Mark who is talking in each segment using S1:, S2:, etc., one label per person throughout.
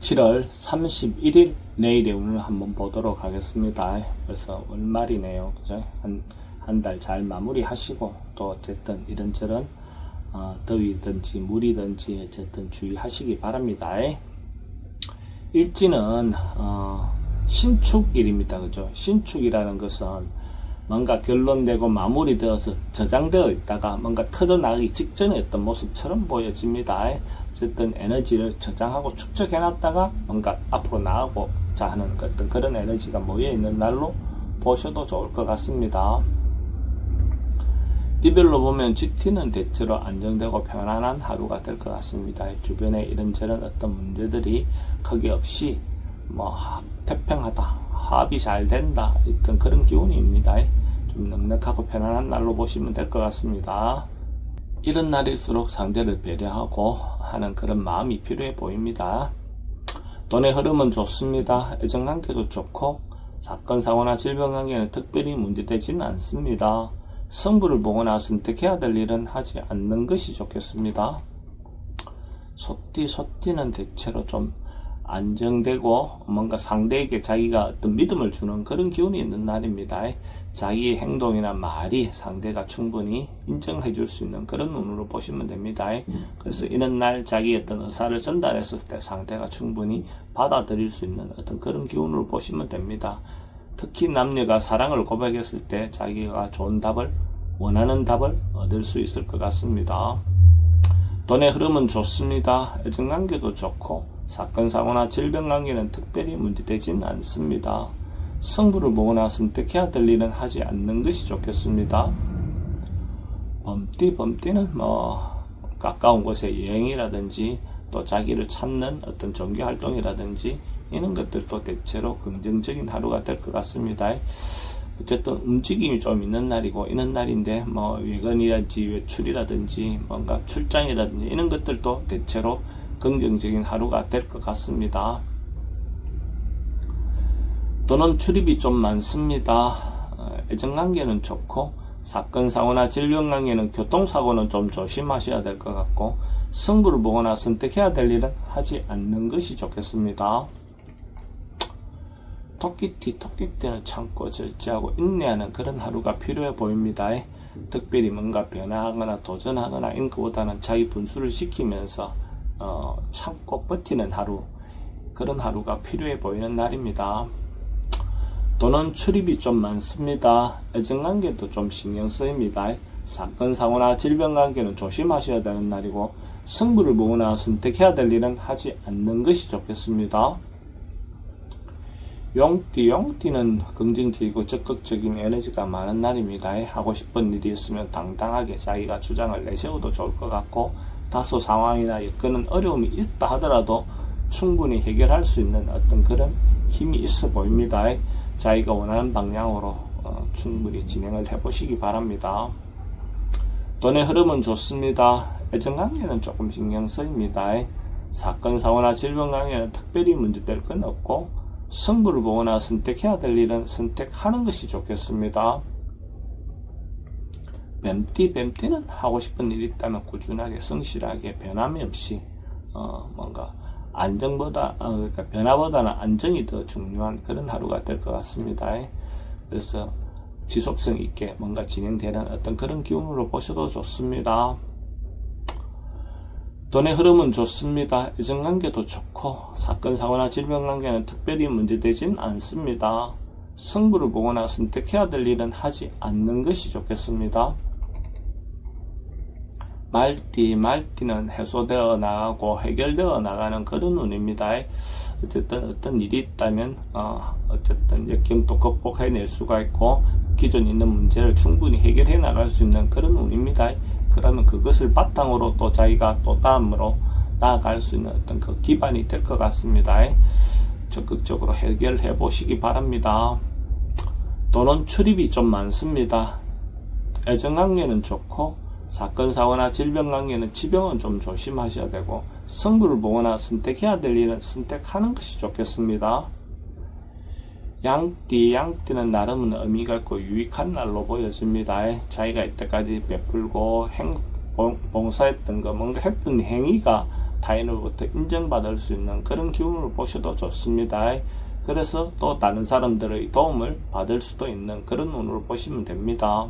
S1: 7월 31일 내일의 운을 한번 보도록 하겠습니다. 벌써 월말이네요. 그죠? 한 달 잘 마무리 하시고, 또 어쨌든 이런저런 더위든지 물이든지 어쨌든 주의하시기 바랍니다. 일지는 신축일입니다. 그죠? 신축이라는 것은 뭔가 결론되고 마무리되어서 저장되어 있다가 뭔가 터져나가기 직전의 어떤 모습처럼 보여집니다. 어쨌든 에너지를 저장하고 축적해 놨다가 뭔가 앞으로 나가고자 하는 어떤 그런 에너지가 모여 있는 날로 보셔도 좋을 것 같습니다. 띠별로 보면 GT는 대체로 안정되고 편안한 하루가 될 것 같습니다. 주변에 이런저런 어떤 문제들이 크게 없이 태평하다, 합이 잘 된다, 어떤 그런 기운입니다. 좀 넉넉하고 편안한 날로 보시면 될 것 같습니다. 이런 날일수록 상대를 배려하고 하는 그런 마음이 필요해 보입니다. 돈의 흐름은 좋습니다. 애정관계도 좋고 사건, 사고나 질병 관계는 특별히 문제되지는 않습니다. 승부를 보거나 선택해야 될 일은 하지 않는 것이 좋겠습니다. 소띠는 대체로 좀 안정되고 뭔가 상대에게 자기가 어떤 믿음을 주는 그런 기운이 있는 날입니다. 자기의 행동이나 말이 상대가 충분히 인정해 줄 수 있는 그런 운으로 보시면 됩니다. 그래서 이런 날 자기의 어떤 의사를 전달했을 때 상대가 충분히 받아들일 수 있는 어떤 그런 기운으로 보시면 됩니다. 특히 남녀가 사랑을 고백했을 때 자기가 좋은 답을, 원하는 답을 얻을 수 있을 것 같습니다. 돈의 흐름은 좋습니다. 애정관계도 좋고 사건, 사고나 질병 관계는 특별히 문제되지는 않습니다. 승부를 보거나 선택해야 될 일은 하지 않는 것이 좋겠습니다. 범띠는 가까운 곳에 여행이라든지 또 자기를 찾는 어떤 종교 활동이라든지 이런 것들도 대체로 긍정적인 하루가 될 것 같습니다. 어쨌든 움직임이 좀 있는 날이고 이런 날인데 외근이라든지 외출이라든지 뭔가 출장이라든지 이런 것들도 대체로 긍정적인 하루가 될 것 같습니다. 돈은 출입이 좀 많습니다. 애정관계는 좋고 사건, 사고나 질병 관계는 교통사고는 좀 조심하셔야 될 것 같고 승부를 보거나 선택해야 될 일은 하지 않는 것이 좋겠습니다. 토끼띠는 참고 절제하고 인내하는 그런 하루가 필요해 보입니다. 특별히 뭔가 변화하거나 도전하거나 이런 것보다는 자기 분수를 시키면서 참고 버티는 하루, 그런 하루가 필요해 보이는 날입니다. 돈은 출입이 좀 많습니다. 애정관계도 좀 신경 쓰입니다. 사건, 사고나 질병 관계는 조심하셔야 되는 날이고 승부를 보거나 선택해야 될 일은 하지 않는 것이 좋겠습니다. 용띠는 긍정적이고 적극적인 에너지가 많은 날입니다. 하고 싶은 일이 있으면 당당하게 자기가 주장을 내세워도 좋을 것 같고 다소 상황이나 여건은 어려움이 있다 하더라도 충분히 해결할 수 있는 어떤 그런 힘이 있어 보입니다. 자기가 원하는 방향으로 충분히 진행을 해보시기 바랍니다. 돈의 흐름은 좋습니다. 애정관계는 조금 신경 쓰입니다. 사건, 사고나 질병 관계는 특별히 문제될 건 없고 승부를 보거나 선택해야 될 일은 선택하는 것이 좋겠습니다. 뱀띠는 하고 싶은 일이 있다면 꾸준하게 성실하게 변함이 없이 뭔가 그러니까 변화보다는 안정이 더 중요한 그런 하루가 될 것 같습니다. 그래서 지속성 있게 뭔가 진행되는 어떤 그런 기운으로 보셔도 좋습니다. 돈의 흐름은 좋습니다. 애정관계도 좋고 사건, 사고나 질병 관계는 특별히 문제되진 않습니다. 승부를 보거나 선택해야 될 일은 하지 않는 것이 좋겠습니다. 말띠는 해소되어 나가고 해결되어 나가는 그런 운입니다. 어쨌든 어떤 일이 있다면 어쨌든 역경도 극복해낼 수가 있고 기존 있는 문제를 충분히 해결해 나갈 수 있는 그런 운입니다. 그러면 그것을 바탕으로 또 자기가 또 다음으로 나아갈 수 있는 어떤 그 기반이 될 것 같습니다. 적극적으로 해결해 보시기 바랍니다. 돈은 출입이 좀 많습니다. 애정관계는 좋고 사건, 사고나 질병 관계는 지병은 좀 조심하셔야 되고 승부를 보거나 선택해야 될 일은 선택하는 것이 좋겠습니다. 양띠는 나름은 의미가 있고 유익한 날로 보여집니다. 자기가 이때까지 베풀고 봉사했던 거, 뭔가 했던 행위가 타인으로부터 인정받을 수 있는 그런 기운으로 보셔도 좋습니다. 그래서 또 다른 사람들의 도움을 받을 수도 있는 그런 운으로 보시면 됩니다.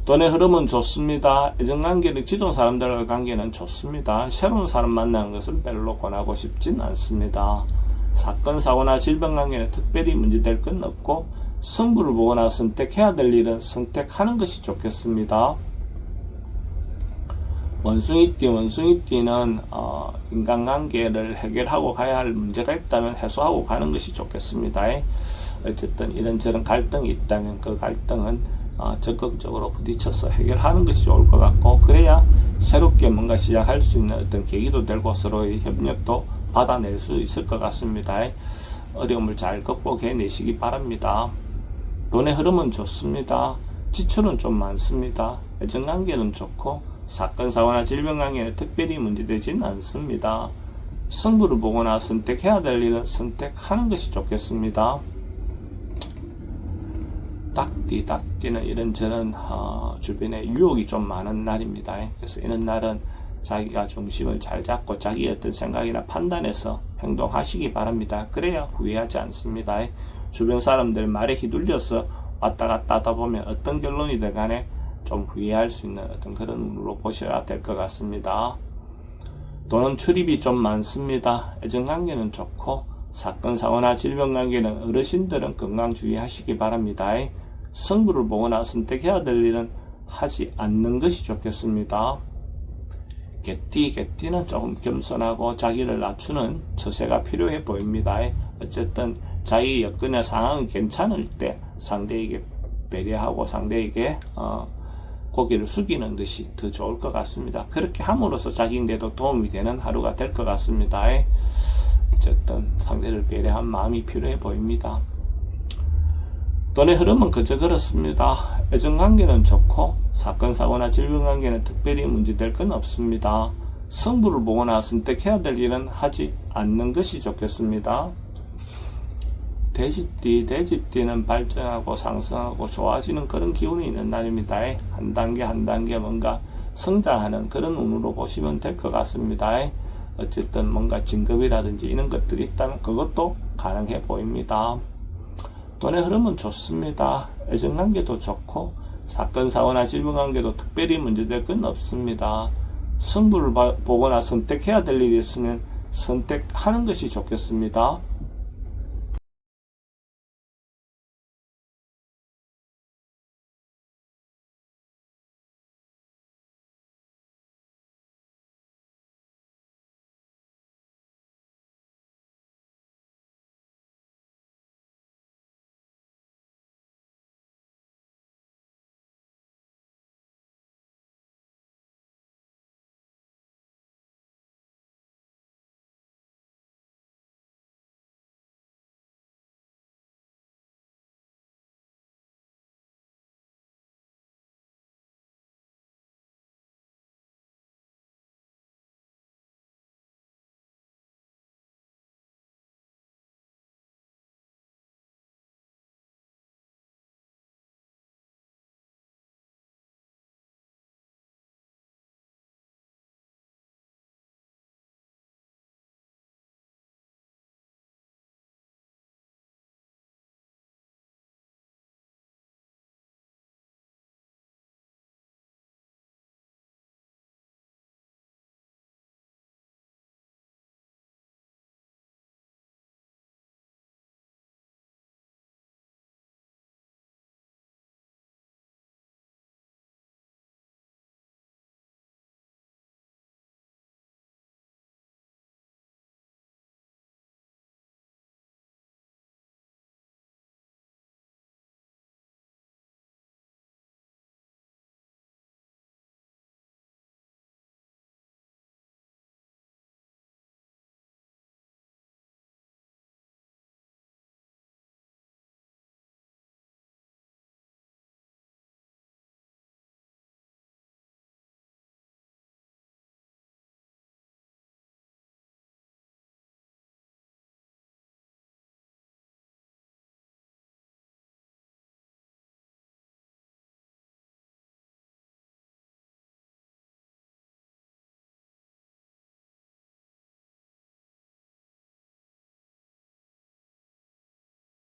S1: 돈의 흐름은 좋습니다. 애정관계는 기존 사람들과의 관계는 좋습니다. 새로운 사람 만나는 것은 별로 권하고 싶진 않습니다. 사건, 사고나 질병 관계는 특별히 문제될 건 없고 승부를 보거나 선택해야 될 일은 선택하는 것이 좋겠습니다. 원숭이띠는 인간관계를 해결하고 가야 할 문제가 있다면 해소하고 가는 것이 좋겠습니다. 어쨌든 이런저런 갈등이 있다면 그 갈등은 적극적으로 부딪혀서 해결하는 것이 좋을 것 같고, 그래야 새롭게 뭔가 시작할 수 있는 어떤 계기도 되고 서로의 협력도 받아낼 수 있을 것 같습니다. 어려움을 잘 극복해내시기 바랍니다. 돈의 흐름은 좋습니다. 지출은 좀 많습니다. 애정관계는 좋고 사건, 사고나 질병 관계는 특별히 문제되진 않습니다. 승부를 보거나 선택해야 될 일은 선택하는 것이 좋겠습니다. 닭띠는 이런저런 주변에 유혹이 좀 많은 날입니다. 그래서 이런 날은 자기가 중심을 잘 잡고 자기의 어떤 생각이나 판단에서 행동하시기 바랍니다. 그래야 후회하지 않습니다. 주변 사람들 말에 휘둘려서 왔다 갔다 하다 보면 어떤 결론이든 간에 좀 후회할 수 있는 어떤 그런 운으로 보셔야 될 것 같습니다. 돈은 출입이 좀 많습니다. 애정관계는 좋고 사건, 사고나 질병 관계는 어르신들은 건강 주의하시기 바랍니다. 승부를 보거나 선택해야 될 일은 하지 않는 것이 좋겠습니다. 개띠는 조금 겸손하고 자기를 낮추는 처세가 필요해 보입니다. 어쨌든 자기 여건의 상황이 괜찮을 때 상대에게 배려하고 상대에게 고개를 숙이는 것이 더 좋을 것 같습니다. 그렇게 함으로써 자기인데도 도움이 되는 하루가 될 것 같습니다. 어쨌든 상대를 배려한 마음이 필요해 보입니다. 돈의 흐름은 그저 그렇습니다. 애정관계는 좋고 사건, 사고나 질병 관계는 특별히 문제될 건 없습니다. 승부를 보거나 선택해야 될 일은 하지 않는 것이 좋겠습니다. 돼지띠는 발전하고 상승하고 좋아지는 그런 기운이 있는 날입니다. 한 단계 한 단계 뭔가 성장하는 그런 운으로 보시면 될 것 같습니다. 어쨌든 뭔가 진급이라든지 이런 것들이 있다면 그것도 가능해 보입니다. 돈의 흐름은 좋습니다. 애정관계도 좋고 사건, 사고나 질병 관계도 특별히 문제될 건 없습니다. 승부를 보거나 선택해야 될 일이 있으면 선택하는 것이 좋겠습니다.